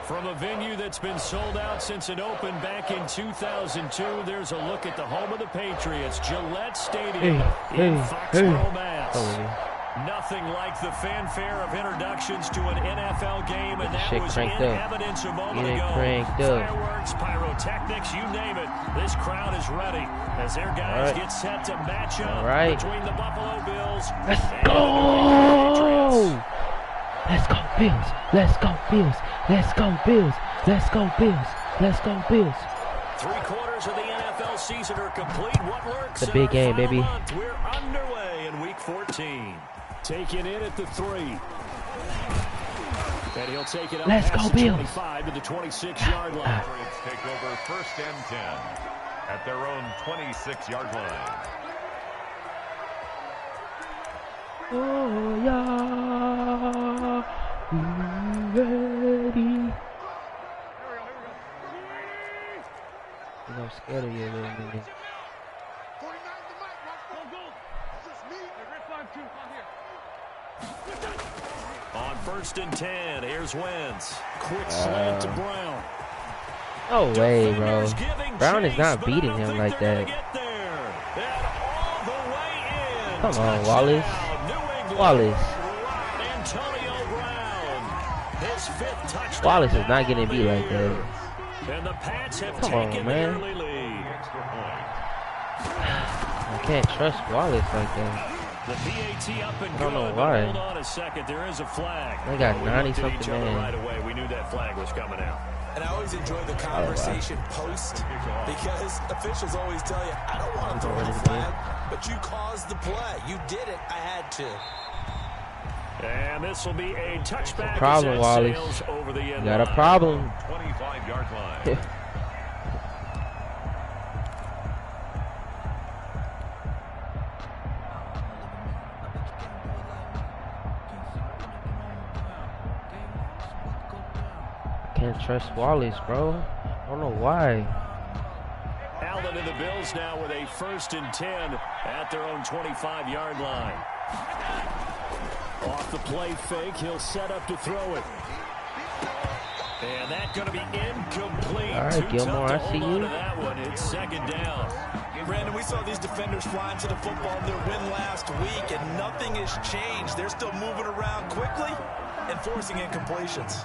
From a venue that's been sold out since it opened back in 2002, there's a look at the home of the Patriots, Gillette Stadium in Foxborough, Mass. Nothing like the fanfare of introductions to an NFL game, and that was in evidence a moment ago. Fireworks, pyrotechnics, you name it. This crowd is ready as their guys get set to match up between the Buffalo Bills and the Patriots. Let's go Bills! Let's go Bills! Let's go Bills! Let's go Bills! Let's go Bills! 3/4 of the NFL season are complete. What lurks in big game, baby. We're underway in Week 14. Taken in at the 3. And he'll take it up past the 25 to the 26-yard line. Take over 1st and 10 at their own 26-yard line. Oh, yeah. You ready? I'm scared of you a little bit. On 1st and 10, here's Wentz. Quick slant to Brown. No way, bro. Brown is not beating him like that. Come on, Wallace. Wallace is not getting beat like that. Come on, man. I can't trust Wallace like that. The PAT up and I don't know good, why. Hold on a second. There is a flag. They got 90-something man. Right away. We knew that flag was coming out. And I always enjoy the conversation post because officials always tell you, I don't want to throw the flag, but you caused the play. You did it. I had to. And this will be a touchback. Problem, Wallace. Over the end got a problem. 25-yard line. Can't trust Wallace, bro. I don't know why. Allen and the Bills now with a 1st and 10 at their own 25-yard line. Off the play fake, he'll set up to throw it. And that's going to be incomplete. All right, Gilmore, I see you. That one, it's 2nd down. Brandon, we saw these defenders flying to the football in their win last week, and nothing has changed. They're still moving around quickly and forcing incompletions.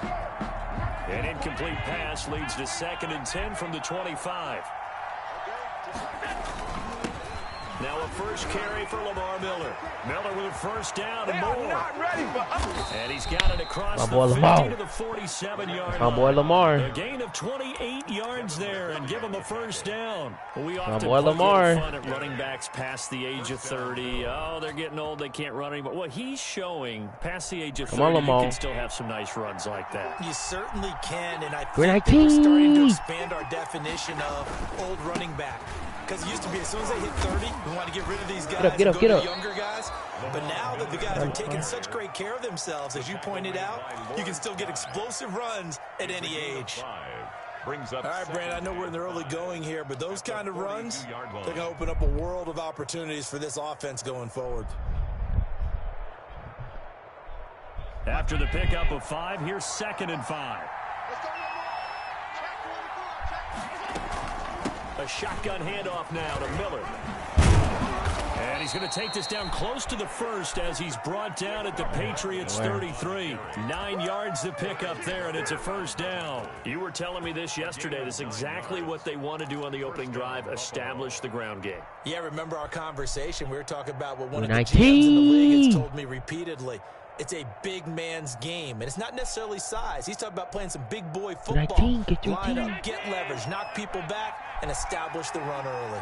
An incomplete pass leads to 2nd and 10 from the 25. Now a first carry for Lamar Miller. Miller with a 1st down and more. And he's got it across the 50 to the 47-yard line. My boy Lamar. A gain of 28 yards there and give him a 1st down. We often Lamar. fun at running backs past the age of 30. Oh, they're getting old. They can't run anymore. Well, he's showing past the age of 30 you can still have some nice runs like that. You certainly can, and I think that we're starting to expand our definition of old running back. Because it used to be as soon as they hit 30, we want to get rid of these guys and go to the younger guys. But now that the guys are taking such great care of themselves, as you pointed out, you can still get explosive runs at any age. All right, Brandon, I know we're in the early going here, but those kind of runs, they're going to open up a world of opportunities for this offense going forward. After the pickup of 5, here's 2nd and 5. A shotgun handoff now to Miller. And he's going to take this down close to the 1st as he's brought down at the Patriots 33. 9 yards to pick up there, and it's a 1st down. You were telling me this yesterday. This is exactly what they want to do on the opening drive, establish the ground game. Yeah, remember our conversation? We were talking about what one of the GMs in the league has told me repeatedly. It's a big man's game, and it's not necessarily size. He's talking about playing some big boy football. Line up, get leverage, knock people back, and establish the run early.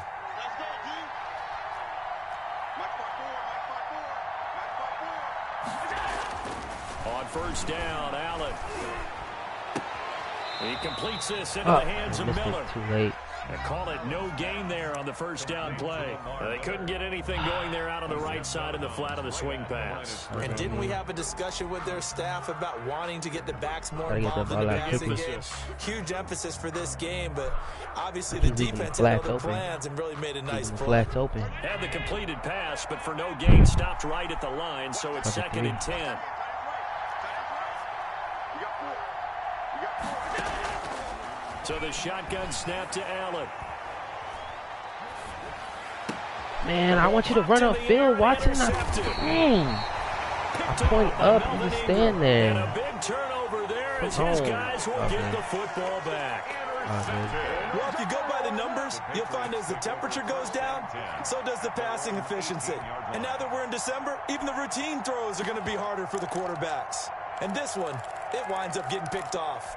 On 1st down, Allen. He completes this into the hands of Miller. Too late. They call it no gain there on the 1st down play. They couldn't get anything going there out on the right side of the flat of the swing pass. And didn't we have a discussion with their staff about wanting to get the backs more involved in the passing game? Huge emphasis for this game, but obviously the defense had other plans and really made a nice play. Flats open. Had the completed pass, but for no gain, stopped right at the line, so it's 2nd and 10. So the shotgun snap to Allen. Man, I want you to run upfield, Watson. I point up, you just stand there. And a big turnover there as his guys will get the football back. Well, if you go by the numbers, you'll find as the temperature goes down, so does the passing efficiency. And now that we're in December, even the routine throws are going to be harder for the quarterbacks. And this one, it winds up getting picked off.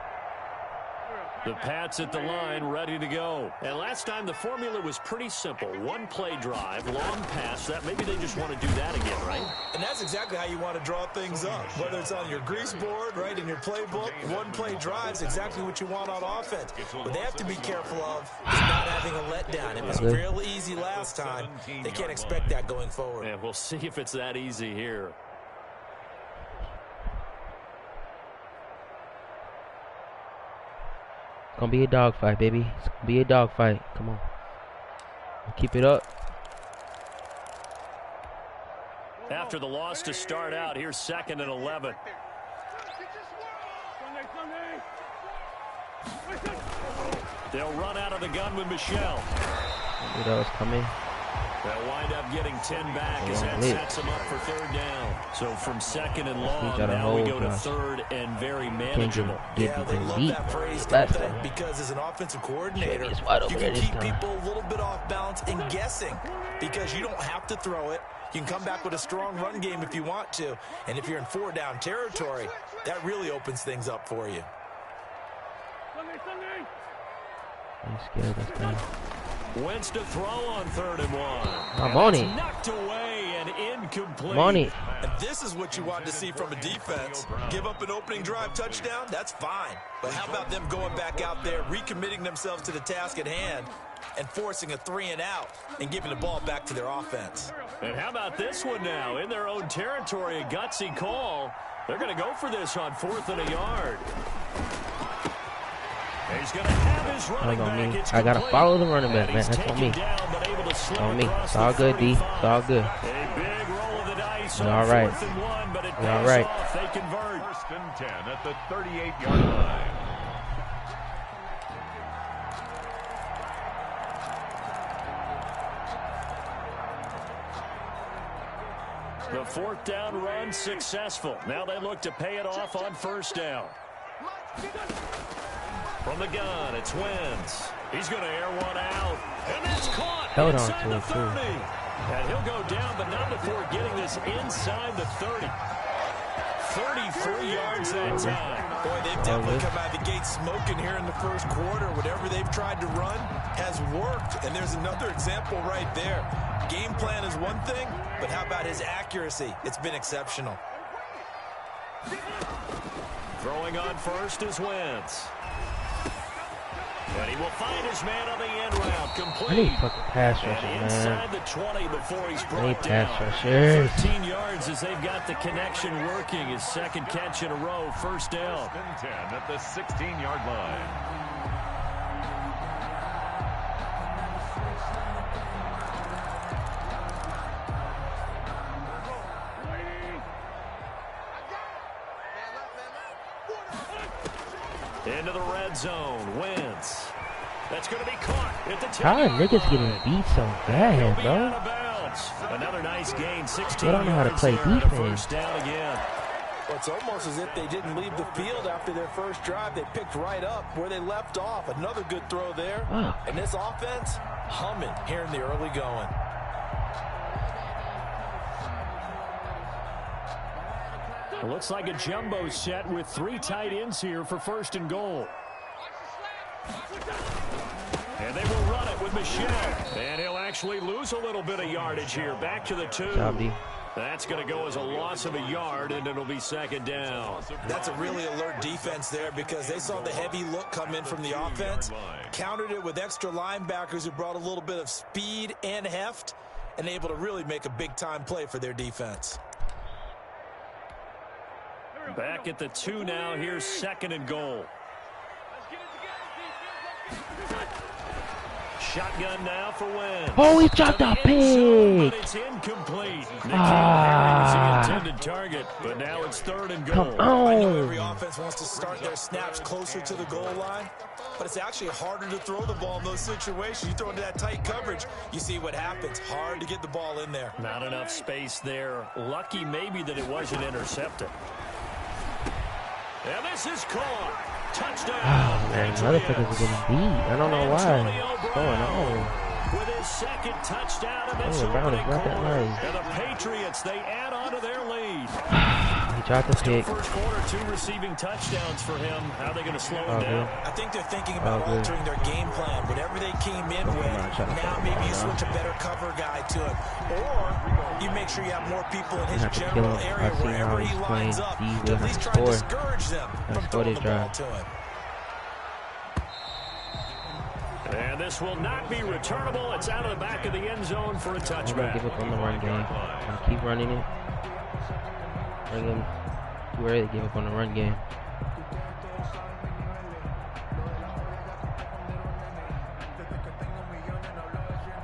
The Pats at the line, ready to go. And last time, the formula was pretty simple. One play drive, long pass. That maybe they just want to do that again, right? And that's exactly how you want to draw things up. Whether it's on your grease board, right, in your playbook, one play drive is exactly what you want on offense. What they have to be careful of is not having a letdown. It was real easy last time. They can't expect that going forward. And we'll see if it's that easy here. It's gonna be a dogfight, baby. It's gonna be a dogfight. Come on. Keep it up. After the loss to start out, here's 2nd and 11. They'll run out of the gun with Michelle. Knew that was coming. They'll wind up getting 10 back as that sets them up for 3rd down. So from 2nd and long, now we go to 3rd and very manageable. Yeah, they love that phrase, don't they? Because as an offensive coordinator, you can keep people a little bit off balance and guessing because you don't have to throw it. You can come back with a strong run game if you want to. And if you're in 4-down territory, that really opens things up for you. I'm scared this time. Wentz to throw on 3rd and 1. I'm on it. Knocked away and incomplete. I'm on it. And this is what you want to see from a defense. Give up an opening drive touchdown, that's fine. But how about them going back out there, recommitting themselves to the task at hand, and forcing a 3-and-out and giving the ball back to their offense. And how about this one now? In their own territory, a gutsy call. They're going to go for this on 4th and a yard. He's going to have his running back. I got to follow the running back, man. That's on me. That's on me. It's all good, D. It's all good. A big roll of the dice. You're all right. You're all right. They convert. 1st and 10 at the 38-yard line. The 4th down run successful. Now they look to pay it off on 1st down. From the gun, it's Wentz. He's going to air one out. And it's caught Held inside on to the it, 30. And he'll go down, but not before getting this inside the 30. 33 yards that time. Boy, they've definitely come out of the gate smoking here in the 1st quarter. Whatever they've tried to run has worked. And there's another example right there. Game plan is one thing, but how about his accuracy? It's been exceptional. Throwing on 1st is Wentz. And he will find his man on the end route. Complete. I need fucking pass rushers, man. Inside the 20 before he's brought I need down. pass rushers. 13 yards as they've got the connection working. His 2nd catch in a row. 1st down. 1st and 10 at the 16-yard line. Into the red zone. Wentz. That's going to be caught at the 10. How are niggas getting beat so bad, bro? Out of bounds. Another nice gain. 16 They don't know how to play yards there, defense. 1st down again. Well, it's almost as if they didn't leave the field after their 1st drive. They picked right up where they left off. Another good throw there. Wow. And this offense, humming here in the early going. It looks like a jumbo set with 3 tight ends here for 1st and goal. And they will run it with Michelle. And he'll actually lose a little bit of yardage here. Back to the 2. That's going to go as a loss of a yard, and it'll be 2nd down. That's a really alert defense there because they saw the heavy look come in from the offense, countered it with extra linebackers who brought a little bit of speed and heft, and able to really make a big-time play for their defense. Back at the 2 now. Here's 2nd and goal. Shotgun now for Wentz. Oh, he dropped a pick. But it's incomplete. The intended target, but now it's 3rd and goal. Come on. I know every offense wants to start their snaps closer to the goal line, but it's actually harder to throw the ball in those situations. You throw into that tight coverage, you see what happens. Hard to get the ball in there. Not enough space there. Lucky maybe that it wasn't intercepted. And this is caught. Touchdown. Oh, man, motherfuckers are getting beat. I don't know why. What's going on? With his 2nd touchdown of this Brown is not that nice. and the Patriots, they add on to their lead. He dropped the pick. First quarter, 2 receiving touchdowns for him. How are they going to slow him down? I think they're thinking about altering their game plan. Whatever they came in with, now maybe you switch a better cover guy to him. Or you make sure you have more people in his general area wherever he lines up to at least try to discourage them from throwing the ball to him. And this will not be returnable. It's out of the back of the end zone for a touchback. Give up on the run game. Keep running it. Bring him. Too early to give up on the run game.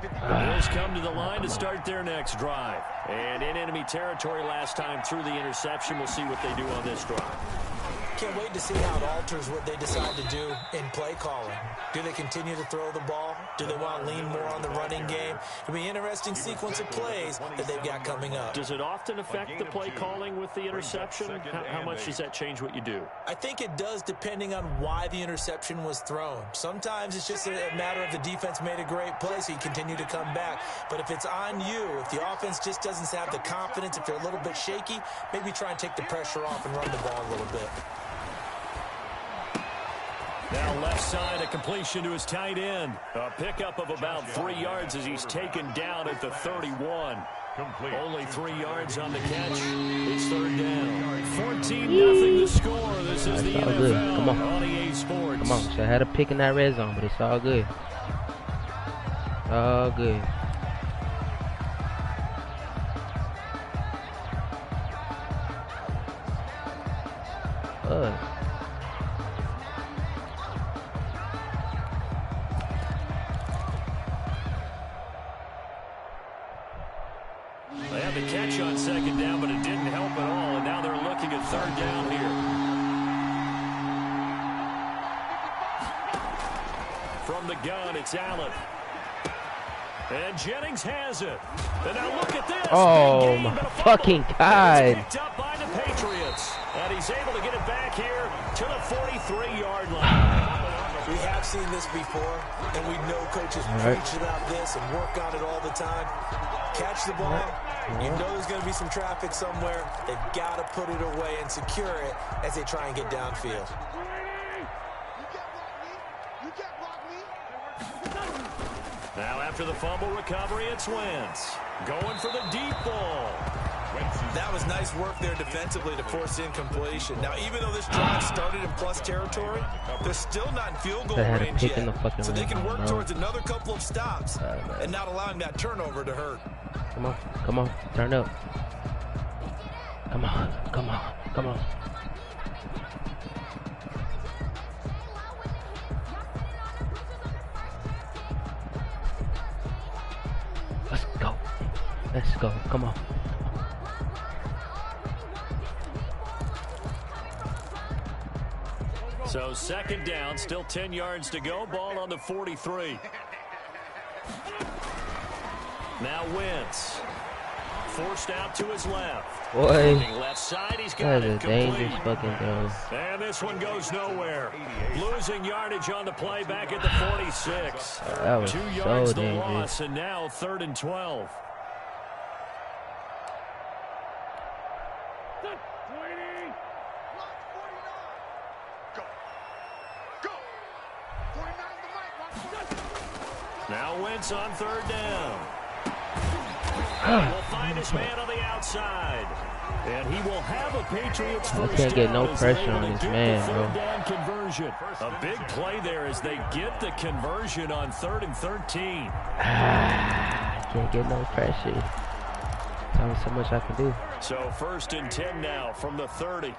The Bills come to the line to start their next drive. And in enemy territory last time through the interception. We'll see what they do on this drive. Can't wait to see how it alters what they decide to do in play calling. Do they continue to throw the ball? Do they want to lean more on the running game? It'll be an interesting sequence of plays that they've got coming up. Does it often affect the play calling with the interception? How much does that change what you do? I think it does depending on why the interception was thrown. Sometimes it's just a matter of the defense made a great play, so you continue to come back. But if it's on you, if the offense just doesn't have the confidence, if they're a little bit shaky, maybe try and take the pressure off and run the ball a little bit. Now left side, a completion to his tight end. A pickup of about 3 yards as he's taken down at the 31. Complete. Only 3 yards on the catch. It's 3rd down. 14-0 the score. This is the NFL good. Come on. EA Sports. Come on. So I had a pick in that red zone, but it's all good. All good. They had the catch on 2nd down, but it didn't help at all, and now they're looking at 3rd down here. From the gun, it's Allen. And Jennings has it. And now look at this. Oh, my fucking God. Picked up by the Patriots. And he's able to get it back here to the 43-yard line. We have seen this before, and we know coaches preach about this and work on it all the time. Catch the ball. You know there's going to be some traffic somewhere. They've got to put it away and secure it as they try and get downfield. Now after the fumble recovery, it's Wentz. Going for the deep ball. That was nice work there defensively to force incompletion. Now, even though this drive started in plus territory, they're still not in field goal range yet. So they can work towards another couple of stops and not allowing that turnover to hurt. Come on. Come on. Turn up. Come on. Come on. Come on. Let's go. Let's go. Come on. So 2nd down, still 10 yards to go. Ball on the 43. Now Wentz. Forced out to his left. Boy, left side, he's got that is a dangerous fucking throw. And this one goes nowhere. Losing yardage on the play back at the 46. That was 2 yards so the dangerous. loss, and now 3rd and 12. Now Wentz on 3rd down. Will find his man on the outside. And he will have a Patriots first. I can't get no pressure on this man, bro. Down conversion. A big play there as they get the conversion on 3rd and 13. I can't get no pressure. There's only so much I can do. So 1st and 10 now from the 30.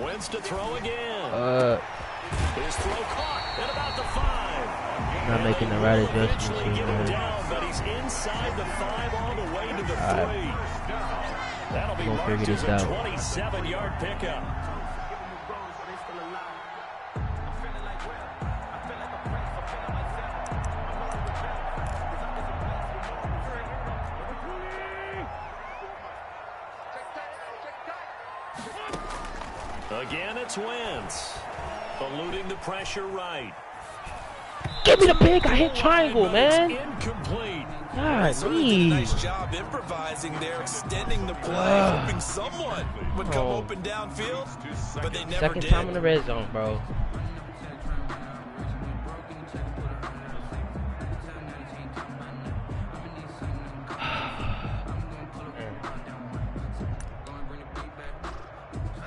Wentz to throw again. His throw caught at about the 5. Not making the right adjustments here, man. Down, but he's inside the 5 all the way to the 3. That'll be marked as a 27-yard pickup. Again, it's Wentz. Eluding the pressure right. Give me the pick. I hit triangle, man. Incomplete. God, so they did a nice job improvising there, extending the play, hoping someone would come open downfield, but they never did. Second time in the red zone, bro.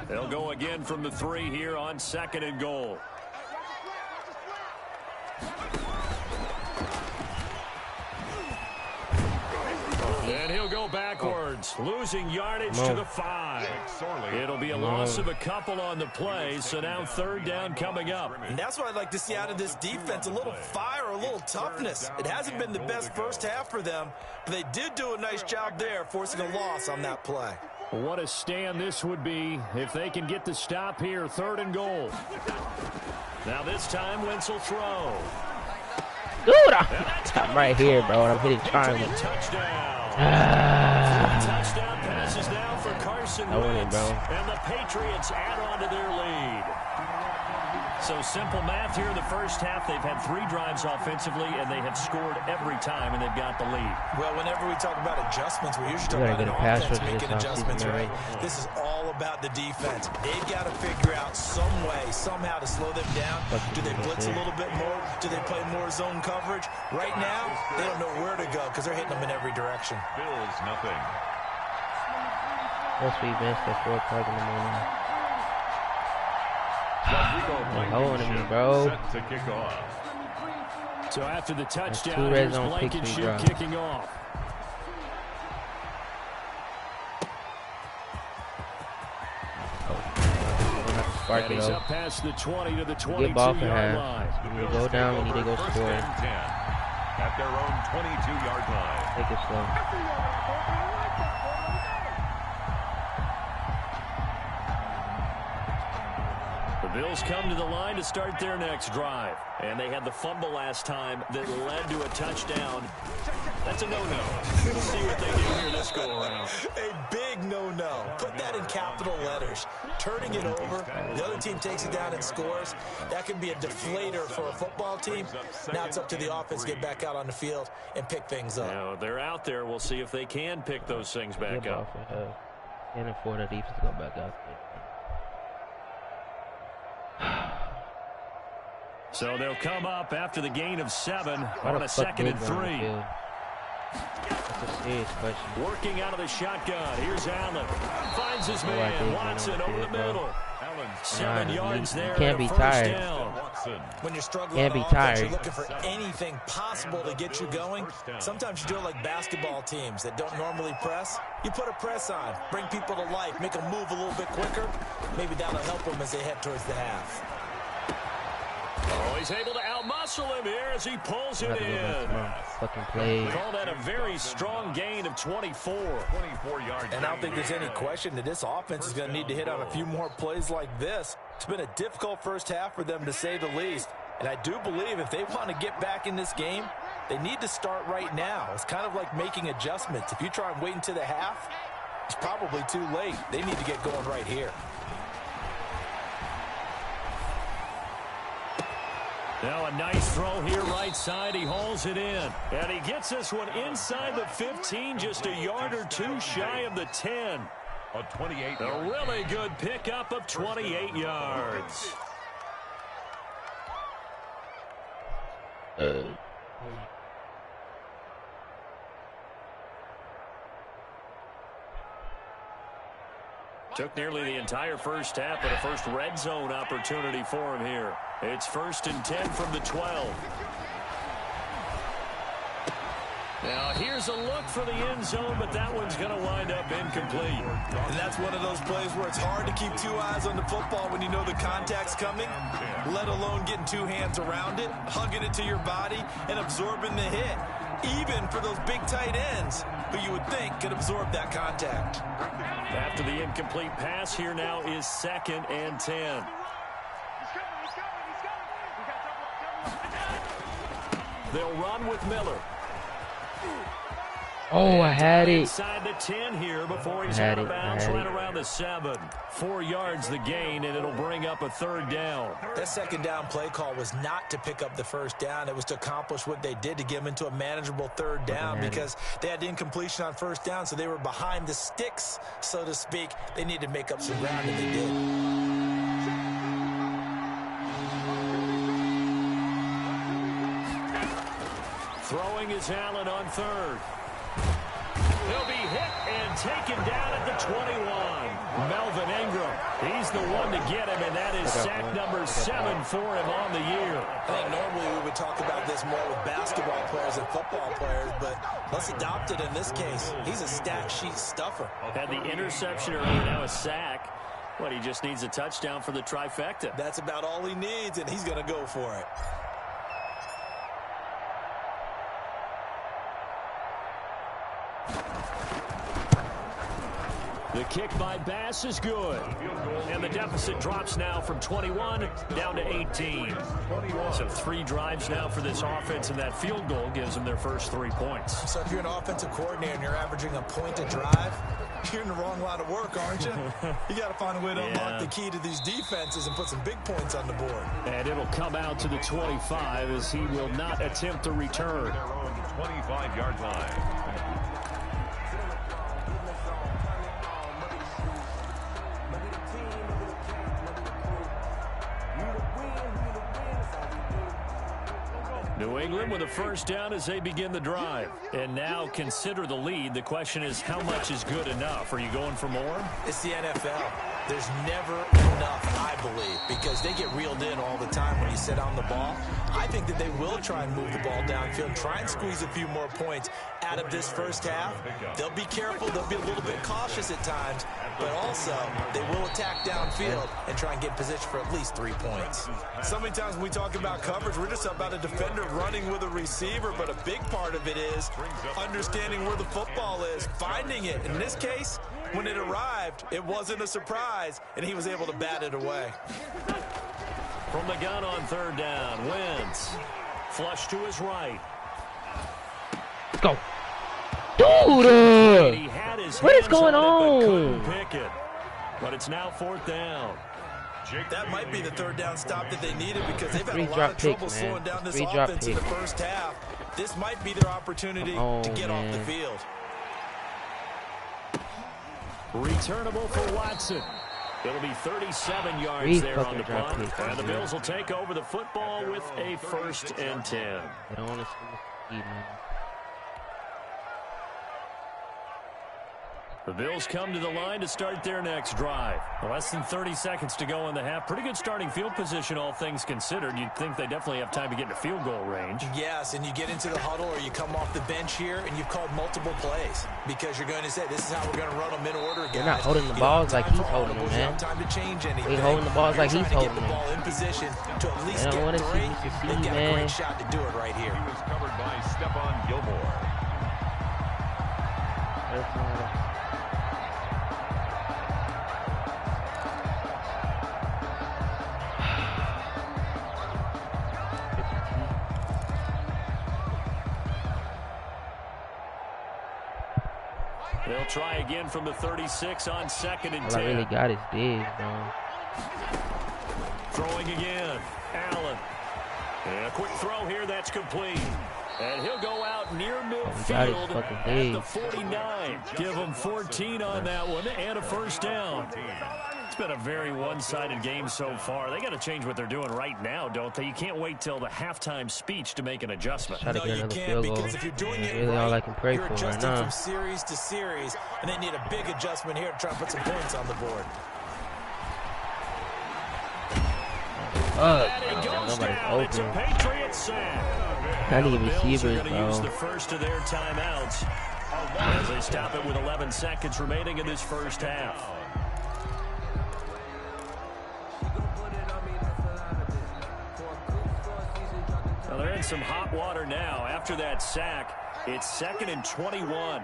They'll go again from the 3 here on 2nd and goal. And he'll go backwards, losing yardage to the 5. It'll be a loss of a couple on the play, so now 3rd down coming up. And that's what I'd like to see out of this defense, a little fire, a little toughness. It hasn't been the best first half for them, but they did do a nice job there, forcing a loss on that play. What a stand this would be if they can get the stop here, 3rd and goal. Now this time, Wentz will throw. Dude, I'm right here, bro, and I'm hitting triangle. Touchdown. Touchdown passes now for Carson Wentz, and the Patriots add on to their lead. So simple math here in the first half. They've had 3 drives offensively, and they have scored every time, and they've got the lead. Well, whenever we talk about adjustments, we usually talk about an offense making adjustments, right? This is all about the defense. They've got to figure out some way, somehow to slow them down. Do they blitz a little bit more? Do they play more zone coverage? Right now, they don't know where to go because they're hitting them in every direction. Bills, nothing. Once we missed at 4 o'clock in the morning. Holding me, bro. Set to kick off. So after the touchdown, here's Blankenship kicking off. And he's up past the 20 to the 22-yard line. When you go down, we need to go score. At their own 22-yard line. Take it slow. Bills come to the line to start their next drive. And they had the fumble last time that led to a touchdown. That's a no-no. We'll see what they do here this go-around. A big no-no. Put that in capital letters. Turning it over, the other team takes it down and scores. That can be a deflator for a football team. Now it's up to the offense to get back out on the field and pick things up. Now, they're out there. We'll see if they can pick those things back up. Can't afford the defense to go back out there. So they'll come up after the gain of 7 on a 2nd and 3. That's a serious question. Working out of the shotgun. Here's Allen. Finds his man. Watson over the middle. 7 yards there. You can't be tired. When you're struggling, can't be tired. You're looking for anything possible to get you going. Sometimes you do it like basketball teams that don't normally press. You put a press on, bring people to life, make them move a little bit quicker. Maybe that'll help them as they head towards the half. Oh, he's able to outmuscle him here as he pulls it in. Fucking play. Call that a very strong gain of 24. 24 yards. And I don't think there's any question that this offense is going to need to hit on a few more plays like this. It's been a difficult first half for them, to say the least. And I do believe if they want to get back in this game, they need to start right now. It's kind of like making adjustments. If you try and wait until the half, it's probably too late. They need to get going right here. Now a nice throw here right side. He hauls it in. And he gets this one inside the 15, just a yard or 2 shy of the 10. A 28. A really good pickup of 28 yards. Took nearly the entire first half, but a first red zone opportunity for him here. It's 1st and 10 from the 12. Now, here's a look for the end zone, but that one's going to wind up incomplete. And that's one of those plays where it's hard to keep two eyes on the football when you know the contact's coming, let alone getting two hands around it, hugging it to your body, and absorbing the hit, even for those big tight ends who you would think could absorb that contact. After the incomplete pass, here now is 2nd and 10. They'll run with Miller. Oh, I had it. Inside the 10 here before he's out of bounds right around the 7. 4 yards the gain, and it'll bring up a 3rd down. That 2nd down play call was not to pick up the 1st down. It was to accomplish what they did to get them into a manageable 3rd down because they had incompletion on 1st down, so they were behind the sticks, so to speak. They needed to make up some ground, and they did. Throwing is Allen on 3rd. He'll be hit and taken down at the 21. Melvin Ingram, he's the one to get him, and that is sack number 7 for him on the year. I think normally we would talk about this more with basketball players and football players, but let's adopt it in this case. He's a stat sheet stuffer. Had the interception earlier, now a sack. Well, he just needs a touchdown for the trifecta. That's about all he needs, and he's going to go for it. The kick by Bass is good. And the deficit drops now from 21 down to 18. So 3 drives now for this offense, and that field goal gives them their first 3 points. So if you're an offensive coordinator and you're averaging a point a drive, you're in the wrong line of work, aren't you? You got to find a way to unlock the key to these defenses and put some big points on the board. And it'll come out to the 25 as he will not attempt to return. 25-yard line. New England with a 1st down as they begin the drive. And now consider the lead. The question is, how much is good enough? Are you going for more? It's the NFL. There's never enough, I believe, because they get reeled in all the time when you sit on the ball. I think that they will try and move the ball downfield, try and squeeze a few more points out of this first half. They'll be careful. They'll be a little bit cautious at times, but also they will attack downfield and try and get in position for at least 3 points. So many times when we talk about coverage, we're just about a defender running with a receiver, but a big part of it is understanding where the football is, finding it. In this case, when it arrived, it wasn't a surprise, and he was able to bat it away. From the gun on 3rd down, Wentz. Flush to his right. Let's go. Dude! What is going on? Pick it. But it's now 4th down. That might be the 3rd down stop that they needed because they've had a lot of trouble slowing down this offense in the first half. This might be their opportunity to get off the field. Returnable for Watson. It'll be 37 yards there on the punt. And the Bills will take over the football with a 1st and 10. I don't want to see the man. The Bills come to the line to start their next drive. Less than 30 seconds to go in the half. Pretty good starting field position, all things considered. You'd think they definitely have time to get into field goal range. Yes, and you get into the huddle or you come off the bench here and you've called multiple plays because you're going to say, this is how we're going to run them in order, guys. They're not holding the balls like he's holding them, man. Time to change anything. They're holding the balls like he's holding them. Ball in position to at least get 3. They've got a great shot to do it right here. He was covered by Stephon Gilmore. They'll try again from the 36 on 2nd and 10. All I really got is big, bro. Throwing again. Allen. And a quick throw here. That's complete. And he'll go out near midfield at the 49. Give him 14 on that one and a 1st down. It's been a very one-sided game so far. They got to change what they're doing right now, don't they? You can't wait till the halftime speech to make an adjustment. Try to get another field goal. Because if you're doing it really all I can pray for right now. From series to series, and they need a big adjustment here to try and put some points on the board. And he goes down. It's a Patriots sack. I need receivers, Bills are going to use bro. the first of their timeouts as they stop it with 11 seconds remaining in this first half. Well, they're in some hot water now. After that sack, it's 2nd and 21.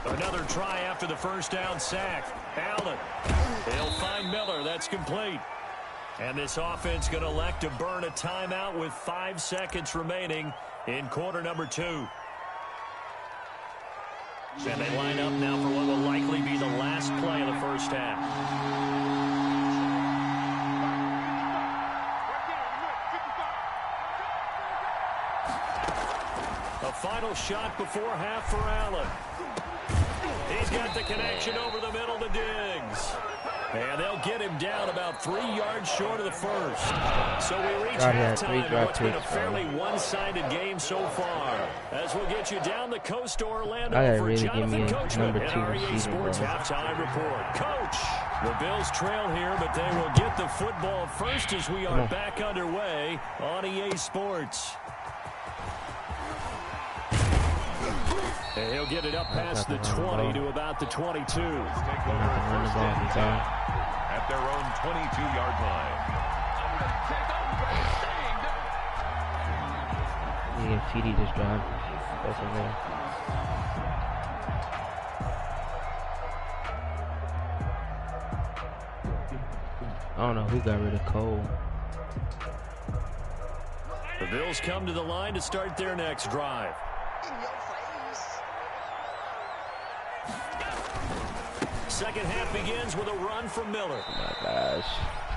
Another try after the first down sack. Allen. They'll find Miller. That's complete. And this offense going to elect to burn a timeout with 5 seconds remaining in quarter number 2. And they line up now for what will likely be the last play of the first half. A final shot before half for Allen. He's got the connection over the middle to Diggs. And they'll get him down about 3 yards short of the first. So we reach halftime in what's been a fairly one-sided game so far. As we'll get you down the coast to Orlando for Jonathan Coachman at REA Sports Halftime Report. Coach, the Bills trail here, but they will get the football first as we are back underway on EA Sports. And he'll get it up past the 20 to about the 22. At their own 22-yard line. Yeah, TD just dropped. That's in there. I don't know who got rid of Cole. The Bills come to the line to start their next drive. Second half begins with a run from Miller. Oh my gosh.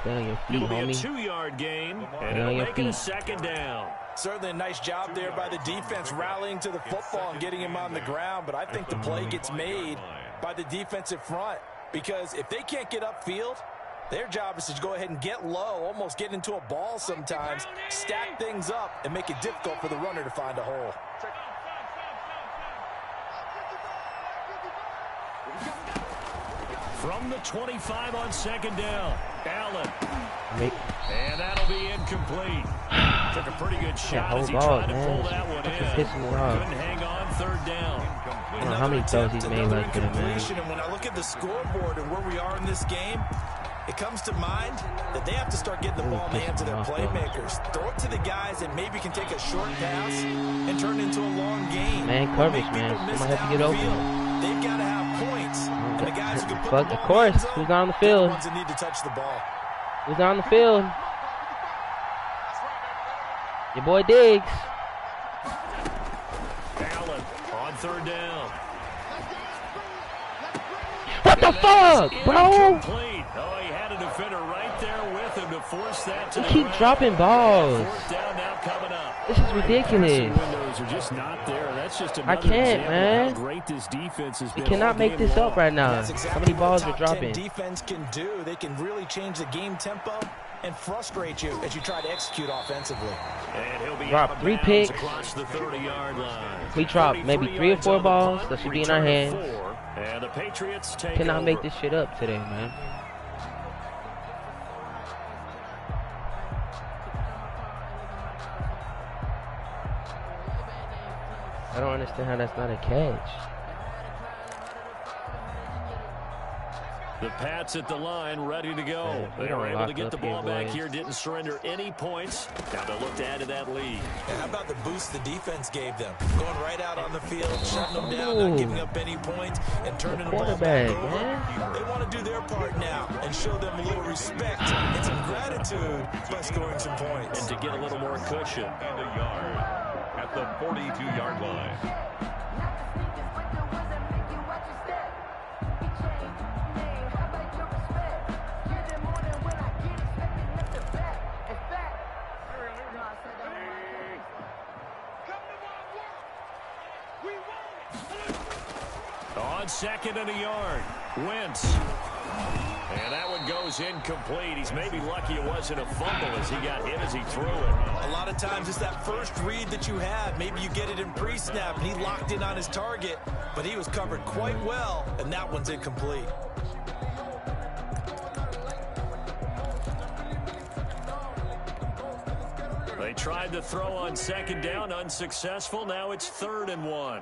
Stay on your feet, It'll be homie. a 2-yard gain, and it'll make it a second down. Certainly a nice job there by the defense rallying to the football and getting him on the ground, but I think the play gets made by the defensive front because if they can't get upfield, their job is to go ahead and get low, almost get into a ball sometimes, stack things up, and make it difficult for the runner to find a hole. From the 25 on second down, Allen. And that'll be incomplete. Took a pretty good shot as he tried to pull that one in. Couldn't hang on third down. I don't know how many throws he's made like that, man. And when I look at the scoreboard and where we are in this game, it comes to mind that they have to start getting the ball in the hands of their playmakers. Throw it to the guys that maybe can take a short pass and turn it into a long game. Man, coverage, man. Somebody have to get open. They've got to have points. And the guys who can put Fuck, the of ball course. in the zone, Who's on the field? they're the ones that need to touch the ball. Who's on the field? Your boy Diggs. Allen on third down. What the fuck, bro? Oh, he had a defender right there with him to force that to He the keep ground. dropping balls. Fourth down now coming up. This is ridiculous. Windows are just not there. That's just I can't, man. How great this defense has been. You cannot make this up right now. That's exactly How many balls what are top 10 dropping? defense can do. They can really change the game tempo and frustrate you as you try to execute offensively. And he'll be Drop 3 picks. across the 30-yard line. We dropped maybe 3 or 4 balls. That should be in our hands. And the Patriots take Cannot over. make this shit up today, man. I don't understand how that's not a catch. The Pats at the line, ready to go. Man, They were able to get the ball back boys. here, didn't surrender any points. Now they'll look to add to that lead. And how about the boost the defense gave them? Going right out on the field, shutting them down, not giving up any points, and turning the ball back over. Man. They want to do their part now and show them a little respect and some gratitude by scoring some points. And to get a little more cushion. And a yard at the 42-yard line. On second and a yard, Wentz. And that one goes incomplete. He's maybe lucky it wasn't a fumble as he got hit as he threw it. A lot of times it's that first read that you have. Maybe you get it in pre-snap, and he locked in on his target, but he was covered quite well, and that one's incomplete. They tried to throw on second down, unsuccessful. Now it's 3rd and 1.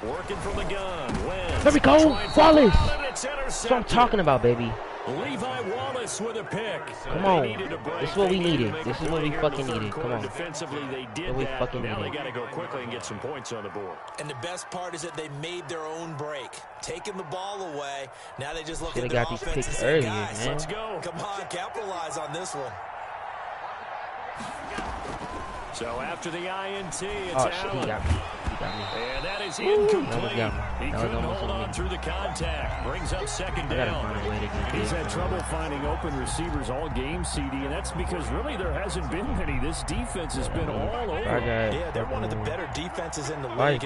Working from the gun. Wins. There we go. Wallace. That's what I'm talking about, baby. Levi Wallace with a pick. Come on. This is what we needed. This is what we fucking needed. Come on. Defensively, they did that. Now they got to go quickly and get some points on the board. And the best part is that they made their own break, taking the ball away. Now they just look at their their offense got these picks earlier, guys, man. let's go. Come on, capitalize on this one. So after the INT, it's Allen. He got me. And that is incomplete. He couldn't hold on through the contact. Brings up second down. He's had trouble finding open receivers all game, CD, and that's because really there hasn't been many. This defense has been all over. Yeah, they're one of the better defenses in the league.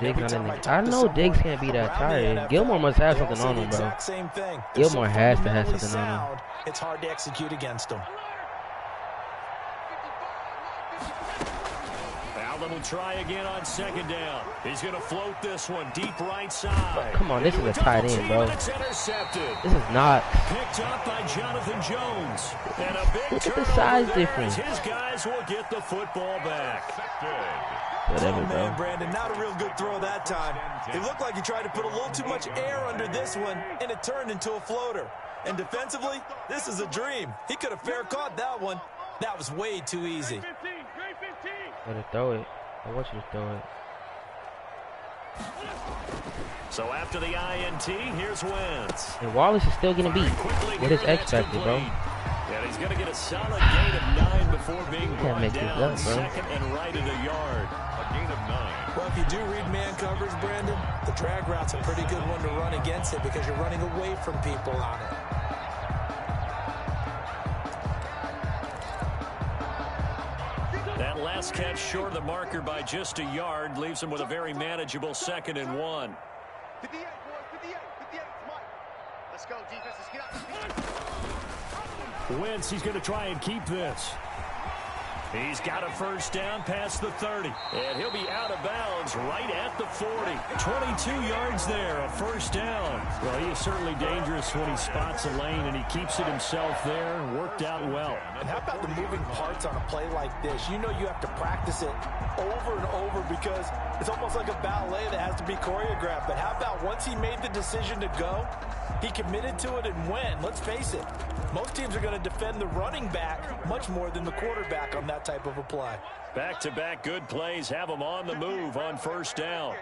I know Diggs can't be that tired. Gilmore must have something on him, bro. Gilmore has to have something on him. It's hard to execute against him. Allen will try again on second down. He's going to float this one deep right side. Come on, this is a tight end, bro. It's intercepted. This is not. Picked up by Jonathan Jones. And a big Look at the size difference. His guys will get the football back. Whatever, oh, man, bro. Brandon, not a real good throw that time. It looked like he tried to put a little too much air under this one, and it turned into a floater. And defensively, this is a dream. He could have fair caught that one. That was way too easy. Better throw it. I want you to throw it. So after the INT, here's Wentz. And Wallace is still getting beat. What is X factor, bro? Yeah, he's going to get a solid gain of 9 before being brought down. Up, second and right at a yard. A gain of 9. Well, if you do read man coverage, Brandon, the drag route's a pretty good one to run against it because you're running away from people on it. That last catch short of the marker by just a yard leaves him with a very manageable 2nd and 1. Let's go, defense. Let's get out. Wentz, he's going to try and keep this. He's got a first down past the 30. And he'll be out of bounds right at the 40. 22 yards there, a first down. Well, he is certainly dangerous when he spots a lane, and he keeps it himself there. Worked out well. And how about the moving parts on a play like this? You know you have to practice it over and over because it's almost like a ballet that has to be choreographed. But how about once he made the decision to go, he committed to it and went. Let's face it, most teams are going to defend the running back much more than the quarterback on that type of a play. Back-to-back good plays have him on the move on first down.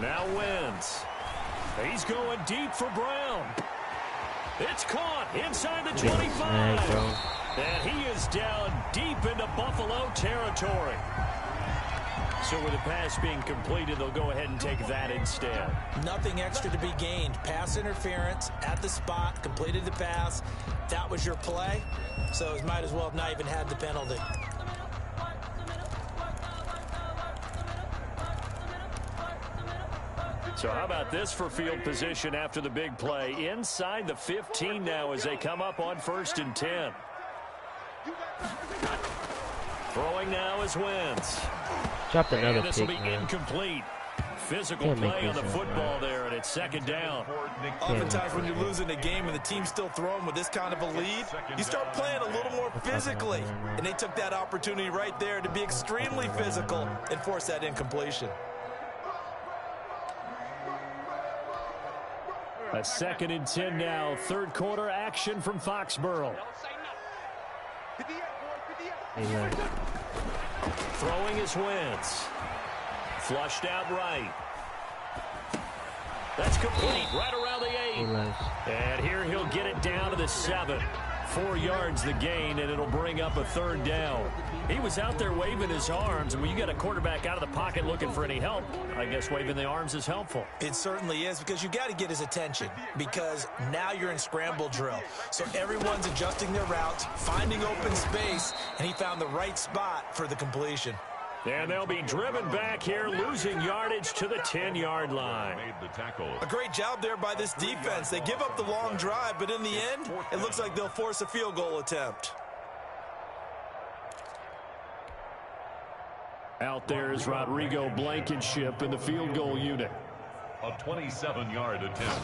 Now Wentz. He's going deep for Brown. It's caught inside the 25. And he is down deep into Buffalo territory. So with the pass being completed, they'll go ahead and take that instead. Nothing extra to be gained. Pass interference at the spot, completed the pass. That was your play, so it might as well have not even had the penalty. So how about this for field position after the big play? Inside the 15 now as they come up on 1st and 10. Throwing now is Wentz. Dropped another and this will pick, be man. incomplete. Physical play on the football there, and it's 2nd down. Oftentimes when you're losing a game and the team's still throwing with this kind of a lead, you start playing a little more physically. And they took that opportunity right there to be extremely physical and force that incompletion. A 2nd and 10 now. 3rd quarter action from Foxborough. Throwing is Wentz. Flushed out right. That's complete right around the 8. And here he'll get it down to the 7. 4 yards the gain, and it'll bring up a 3rd down. He was out there waving his arms, and when you get a quarterback out of the pocket looking for any help, I guess waving the arms is helpful. It certainly is, because you got to get his attention, because now you're in scramble drill. So everyone's adjusting their routes, finding open space, and he found the right spot for the completion. And they'll be driven back here, losing yardage to the 10-yard line. A great job there by this defense. They give up the long drive, but in the end, it looks like they'll force a field goal attempt. Out there is Rodrigo Blankenship in the field goal unit. A 27-yard attempt.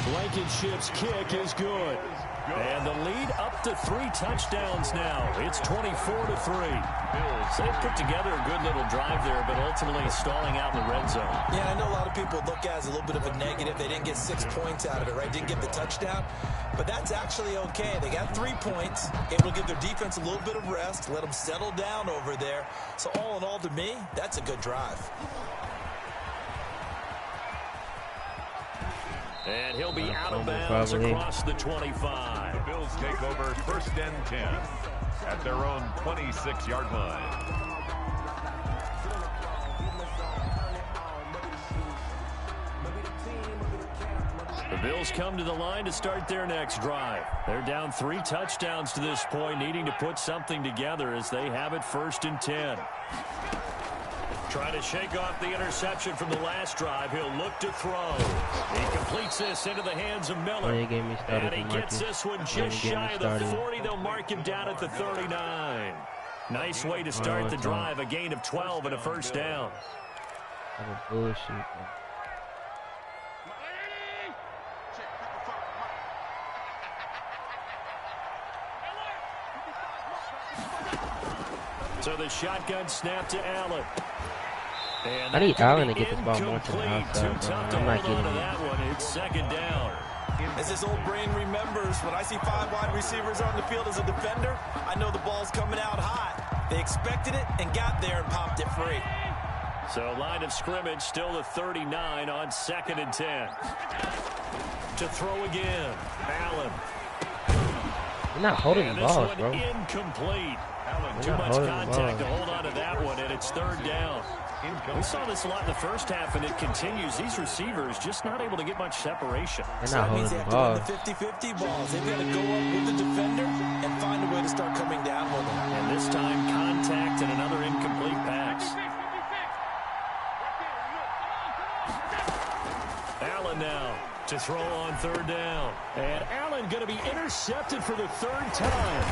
Blankenship's kick is good. And the lead up to 3 touchdowns now. It's 24-3. So they put together a good little drive there, but ultimately stalling out in the red zone. Yeah, I know a lot of people look at it as a little bit of a negative. They didn't get 6 points out of it, right? Didn't get the touchdown. But that's actually okay. They got 3 points, able to give their defense a little bit of rest, let them settle down over there. So all in all, to me, that's a good drive. And he'll be out of bounds across the 25. The Bills take over 1st and 10 at their own 26-yard line. The Bills come to the line to start their next drive. They're down 3 touchdowns to this point, needing to put something together as they have it 1st and 10. Trying to shake off the interception from the last drive. He'll look to throw. He completes this into the hands of Miller. And he gets this one just shy of the 40. They'll mark him down at the 39. Nice way to start the drive. A gain of 12 and a 1st down. Bullshit. So the shotgun snap to Allen. I need Allen to get this ball more to the outside. I'm not getting that one. It's 2nd down. As this old brain remembers, when I see 5 wide receivers on the field as a defender, I know the ball's coming out hot. They expected it and got there and popped it free. So line of scrimmage still the 39 on 2nd and 10. To throw again. Allen. You're not holding the ball, bro. Incomplete. Too much contact to hold on to that one, and it's 3rd down. We saw this a lot in the first half, and it continues. These receivers just not able to get much separation. They're not holding the ball. The 50-50 balls. They've got to go up with the defender and find a way to start coming down with them. And this time, contact and another incomplete pass. Allen now to throw on 3rd down. And Allen going to be intercepted for the 3rd time.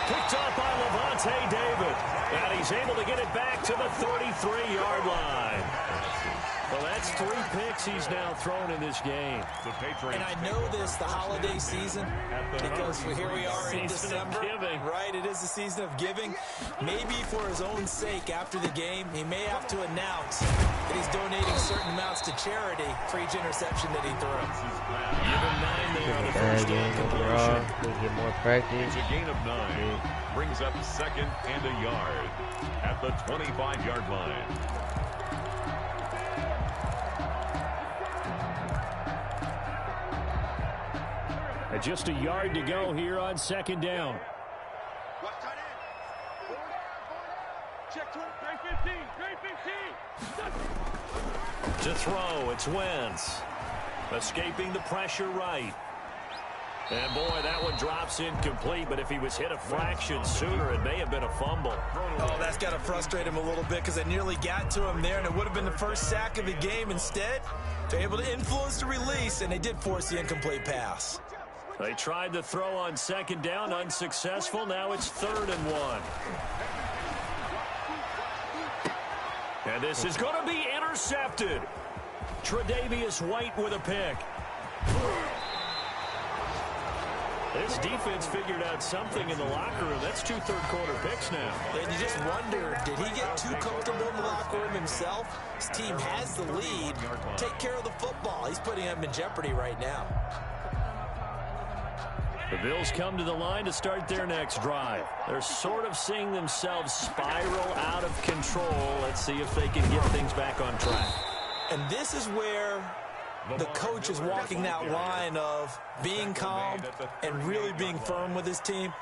Picked off by Levante David. And he's able to get it back to the 33-yard line. Well, that's 3 picks he's now thrown in this game. And I know this, the holiday season, because here we are in December. Right, it is the season of giving. Maybe for his own sake, after the game, he may have to announce that he's donating certain amounts to charity for each interception that he throws. Give him 9 there on the 1st down completion. We'll get more practice. It's a gain of 9. Brings up 2nd and a yard at the 25-yard line. And just a yard to go here on 2nd down. To throw, it's Wentz. Escaping the pressure right. And boy, that one drops incomplete, but if he was hit a fraction sooner, it may have been a fumble. Oh, that's got to frustrate him a little bit because I nearly got to him there, and it would have been the 1st sack of the game. Instead, they're able to influence the release, and they did force the incomplete pass. They tried to throw on 2nd down, unsuccessful. Now it's 3rd and 1. And this is going to be intercepted. Tre'Davious White with a pick. This defense figured out something in the locker room. That's 2 third-quarter picks now. And you just wonder, did he get too comfortable in the locker room himself? His team has the lead. Take care of the football. He's putting him in jeopardy right now. The Bills come to the line to start their next drive. They're sort of seeing themselves spiral out of control. Let's see if they can get things back on track. And this is where the coach is walking that line of being calm and really being firm with his team.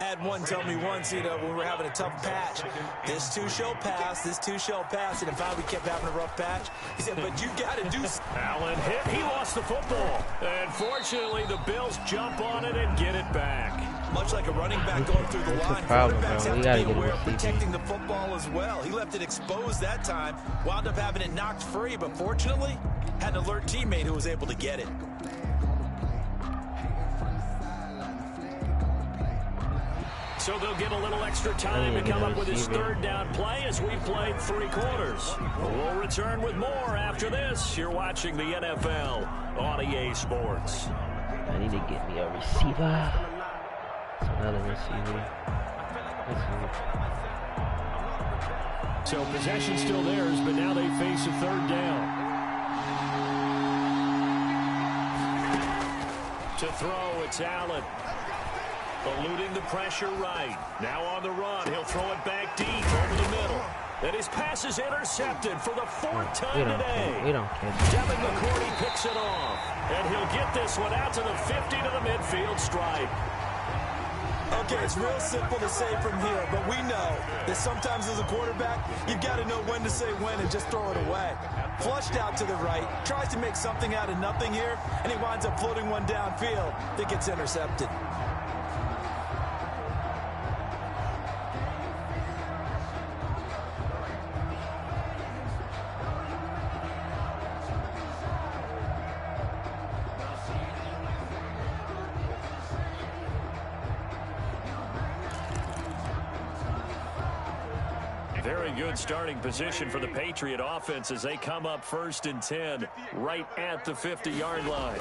I had one tell me once, you know, when we were having a tough patch, this too shall pass, this too shall pass, and if we kept having a rough patch, he said, but you got to do something. Allen hit. He lost the football. And fortunately, the Bills jump on it and get it back. Much like a running back going through the line, quarterbacks have to be aware of protecting the football as well. He left it exposed that time, wound up having it knocked free, but fortunately, had an alert teammate who was able to get it. So they'll get a little extra time to come up with his third down play as we've played 3 quarters. We'll return with more after this. You're watching the NFL on EA Sports. I need to get me a receiver. It's another receiver. So possession still theirs, but now they face a third down. To throw, it's Allen. Eluding the pressure right. Now on the run. He'll throw it back deep over the middle. And his pass is intercepted for the 4th time today. We don't care. Devin McCourty picks it off. And he'll get this one out to the 50 to the midfield stripe. Okay, it's real simple to say from here, but we know that sometimes as a quarterback, you've got to know when to say when and just throw it away. Flushed out to the right, tries to make something out of nothing here, and he winds up floating one downfield that gets intercepted. Very good starting position for the Patriot offense as they come up 1st and 10 right at the 50-yard line.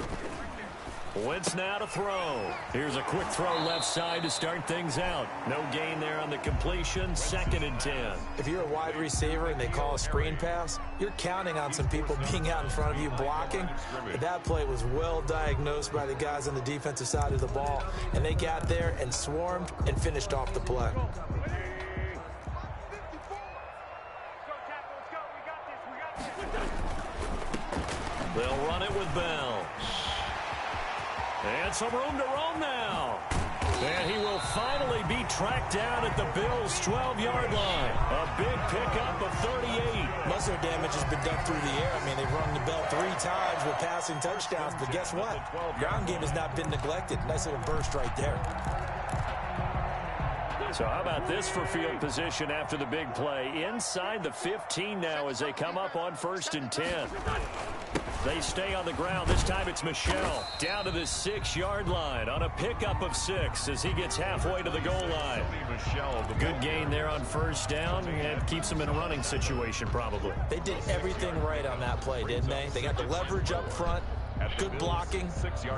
Wentz now to throw. Here's a quick throw left side to start things out. No gain there on the completion. 2nd and 10. If you're a wide receiver and they call a screen pass, you're counting on some people being out in front of you blocking. But that play was well diagnosed by the guys on the defensive side of the ball, and they got there and swarmed and finished off the play. They'll run it with Bell. And some room to roam now. And he will finally be tracked down at the Bills' 12-yard line. A big pickup of 38. Most of their damage has been done through the air. I mean, they've rung the bell 3 times with passing touchdowns. But guess what? Ground game has not been neglected. Nice little burst right there. So how about this for field position after the big play? Inside the 15 now as they come up on 1st and 10. They stay on the ground. This time it's Michel down to the 6-yard line on a pickup of 6 as he gets halfway to the goal line. Good gain there on 1st down and keeps them in a running situation probably. They did everything right on that play, didn't they? They got the leverage up front. Good blocking,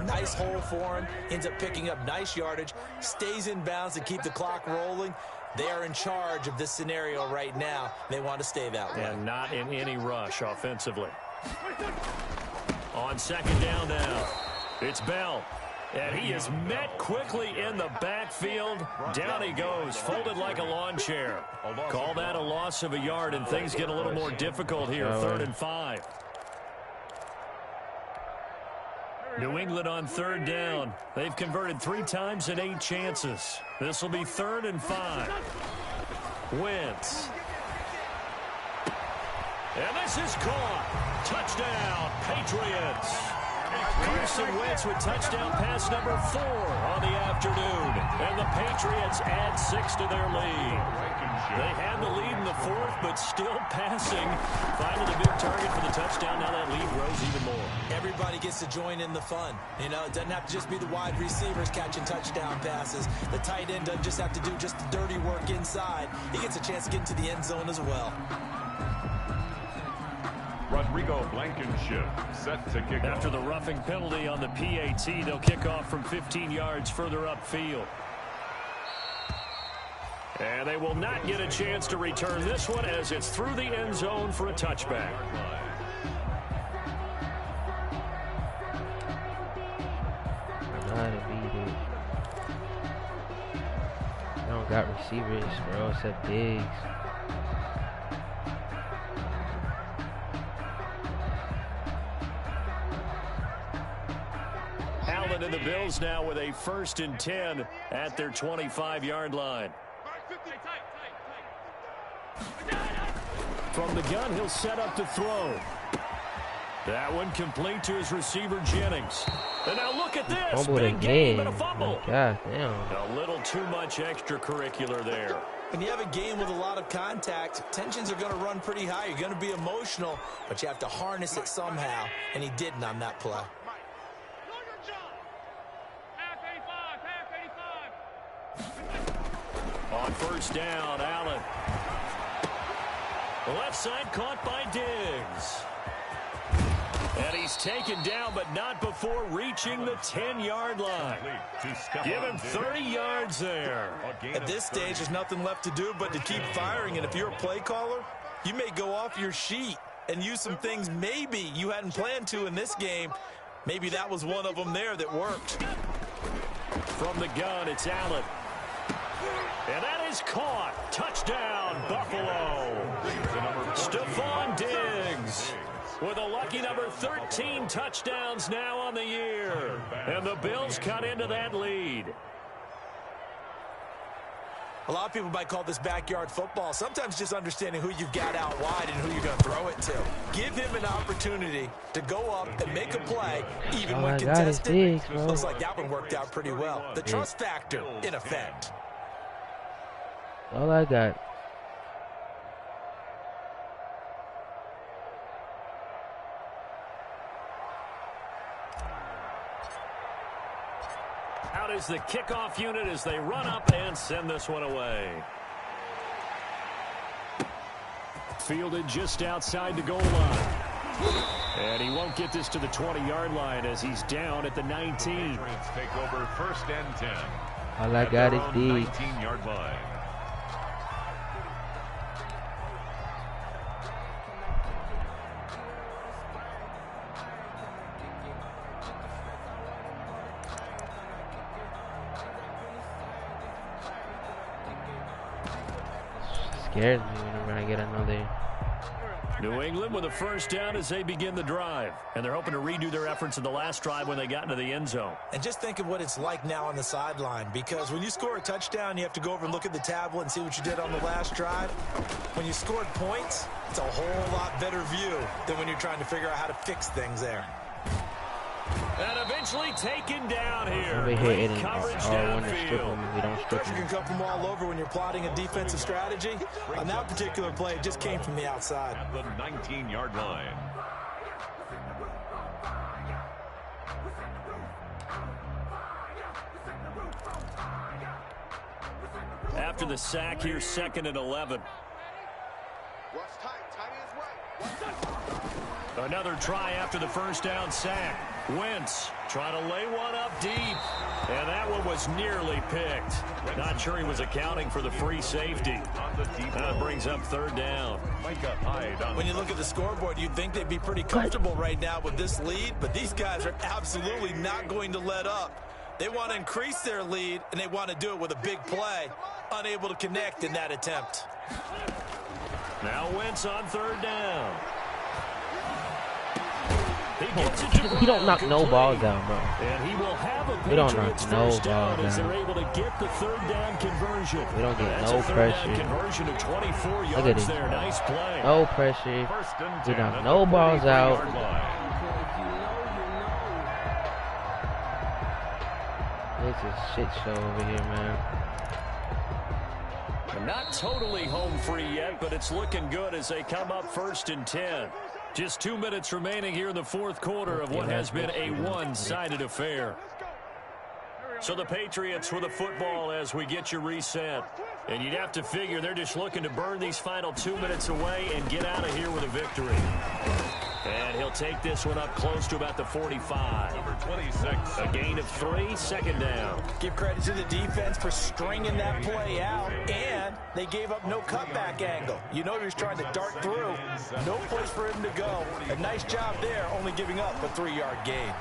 nice hole for him, ends up picking up nice yardage, stays in bounds to keep the clock rolling. They are in charge of this scenario right now. They want to stay that way. And not in any rush offensively. On 2nd down now, it's Bell. And he is met quickly in the backfield. Down he goes, folded like a lawn chair. Call that a loss of a yard, and things get a little more difficult here, 3rd and 5. New England on 3rd down. They've converted 3 times in 8 chances. This will be 3rd and 5. Wentz. And this is caught. Touchdown, Patriots. Carson Wentz with touchdown pass number 4 on the afternoon. And the Patriots add 6 to their lead. They had the lead in the 4th, but still passing. Finding the big target for the touchdown. Now that lead grows even more. Everybody gets to join in the fun. You know, it doesn't have to just be the wide receivers catching touchdown passes. The tight end doesn't just have to do just the dirty work inside. He gets a chance to get into the end zone as well. Rodrigo Blankenship set to kick off. After the roughing penalty on the PAT, they'll kick off from 15 yards further upfield. And they will not get a chance to return this one as it's through the end zone for a touchback. Gotta beat it. I don't got receivers, bro, except Diggs. Cleveland and the Bills now with a 1st and 10 at their 25-yard line. From the gun, he'll set up to throw. That one complete to his receiver, Jennings. And now look at this. Fumbled Big again. game and a fumble. God damn. A little too much extracurricular there. When you have a game with a lot of contact, tensions are going to run pretty high. You're going to be emotional, but you have to harness it somehow, and he didn't on that play. On 1st down, Allen. Left side caught by Diggs. And he's taken down, but not before reaching the 10-yard line. Give him 30 yards there. At this stage, there's nothing left to do but to keep firing. And if you're a play caller, you may go off your sheet and use some things maybe you hadn't planned to in this game. Maybe that was one of them there that worked. From the gun, it's Allen. And that is caught. Touchdown, Buffalo. Stephon Diggs with a lucky number 13 touchdowns now on the year. And the Bills cut into that lead. A lot of people might call this backyard football. Sometimes just understanding who you've got out wide and who you're going to throw it to. Give him an opportunity to go up and make a play, even when contested. Looks like that one worked out pretty well. The trust factor in effect. All I got. Out is the kickoff unit as they run up and send this one away. Fielded just outside the goal line. And he won't get this to the 20-yard line as he's down at the 19. Take over 1st and 10. All I got is Diggs. 19-yard line. Scares me whenever I get another. New England with a 1st down as they begin the drive. And they're hoping to redo their efforts in the last drive when they got into the end zone. And just think of what it's like now on the sideline, because when you score a touchdown, you have to go over and look at the tablet and see what you did on the last drive. When you scored points, it's a whole lot better view than when you're trying to figure out how to fix things there. And eventually taken down here. Over here Great hitting coverage when they strip downfield. them, we don't strip Pressure them. can come from all over when you're plotting a defensive strategy. On that particular play, it just came from the outside. At the 19-yard line. After the sack here, 2nd and 11. Another try after the 1st down sack. Wentz trying to lay one up deep. And that one was nearly picked. Not sure he was accounting for the free safety. That brings up 3rd down. When you look at the scoreboard, you'd think they'd be pretty comfortable right now with this lead, but these guys are absolutely not going to let up. They want to increase their lead, and they want to do it with a big play. Unable to connect in that attempt. Now Wentz on 3rd down. He don't knock no balls down, bro. And he will have a We don't knock Patriots no first down balls as down. they're able to get the 3rd down conversion. We don't get That's no a 3rd down pressure. conversion of 24 Look at yards it. there. Nice play. No pressure. 1st and We 10 knock at no the balls out. 33-yard line. It's a shit show over here, man. Not totally home free yet, but it's looking good as they come up 1st and 10. Just 2 minutes remaining here in the 4th quarter of what has been a one-sided affair. So the Patriots with the football as we get you reset. And you'd have to figure they're just looking to burn these final 2 minutes away and get out of here with a victory. And he'll take this one up close to about the 45. Number 26. A gain of 3, 2nd down. Give credit to the defense for stringing that play out, and they gave up no cutback angle. You know he was trying to dart through. No place for him to go. A nice job there, only giving up a 3-yard gain.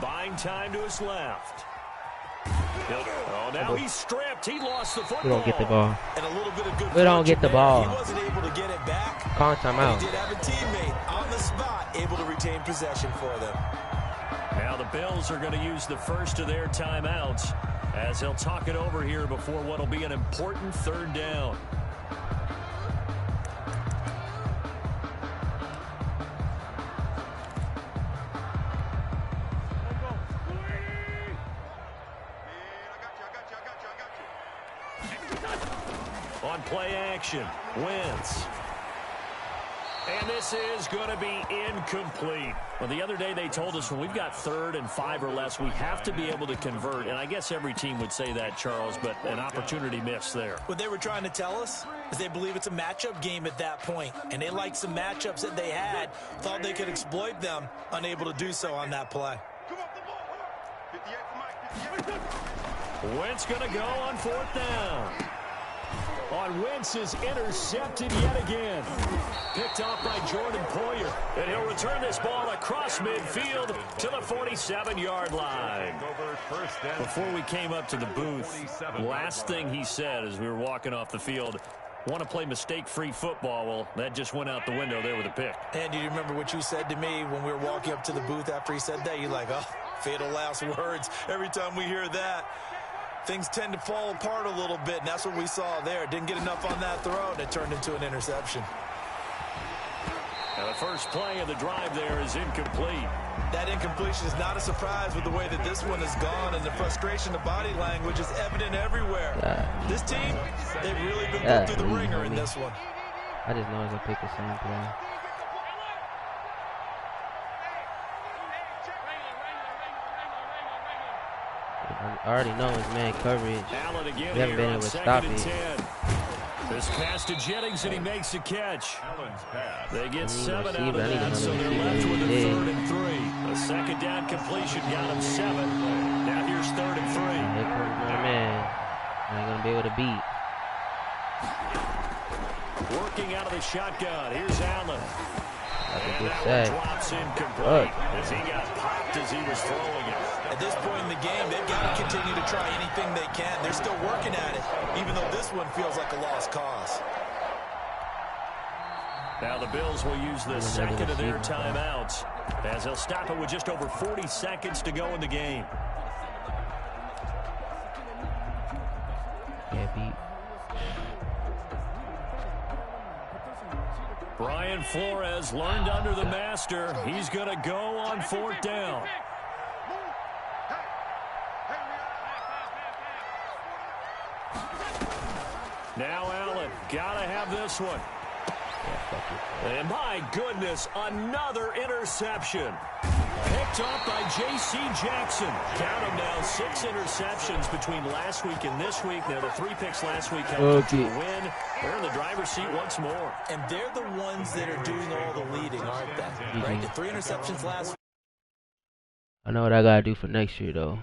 Buying time to his left. Oh, now he's stripped. He lost the football. We don't get the ball. And a little bit of good We don't get the fortune ball. there. He wasn't able to get it back. Call timeout. He did have a teammate on the spot able to retain possession for them. Now Bills are going to use the first of their timeouts as they'll talk it over here before what will be an important third down. On play action, Wentz. And this is going to be incomplete. Well, the other day they told us when we've got 3rd and 5 or less, we have to be able to convert. And I guess every team would say that, Charles, but an opportunity missed there. What they were trying to tell us is they believe it's a matchup game at that point. And they liked some matchups that they had, thought they could exploit them, unable to do so on that play. Wentz going to go on 4th down. On Wentz is intercepted yet again. Picked off by Jordan Poyer. And he'll return this ball across midfield to the 47-yard line. Before we came up to the booth, last thing he said as we were walking off the field, want to play mistake-free football. Well, that just went out the window there with a pick. And do you remember what you said to me when we were walking up to the booth after he said that? You're like, oh, fatal last words. Every time we hear that, things tend to fall apart a little bit, and that's what we saw there. Didn't get enough on that throw, and it turned into an interception. And the first play of the drive there is incomplete. That incompletion is not a surprise with the way that this one has gone, and the frustration, the body language is evident everywhere. This team, they've really been put through the ringer in this one. I just know it's going to pick the same play. I already know it's man coverage. We haven't been able to stop it. This pass to Jennings, and he makes the catch. They get 7 out of that, so they're left with a 3rd and 3. A second down completion got them 7. Now here's 3rd and 3. Here comes my man. I ain't gonna be able to beat. Working out of the shotgun. Here's Allen. And that one drops incomplete as he got popped as he was throwing it. At this point in the game, they've got to continue to try anything they can. They're still working at it, even though this one feels like a lost cause. Now the Bills will use the second of their timeouts as they'll stop it with just over 40 seconds to go in the game. Can't beat. Brian Flores learned under the master. He's going to go on 4th down. Now Allen, gotta have this one. And my goodness, another interception. Picked off by Legitjaycee. Count them now, 6 interceptions between last week and this week. Now the 3 picks last week helped to a win. They're in the driver's seat once more. And they're the ones that are doing all the leading, aren't they? Right? The 3 interceptions last week. I know what I gotta do for next year though.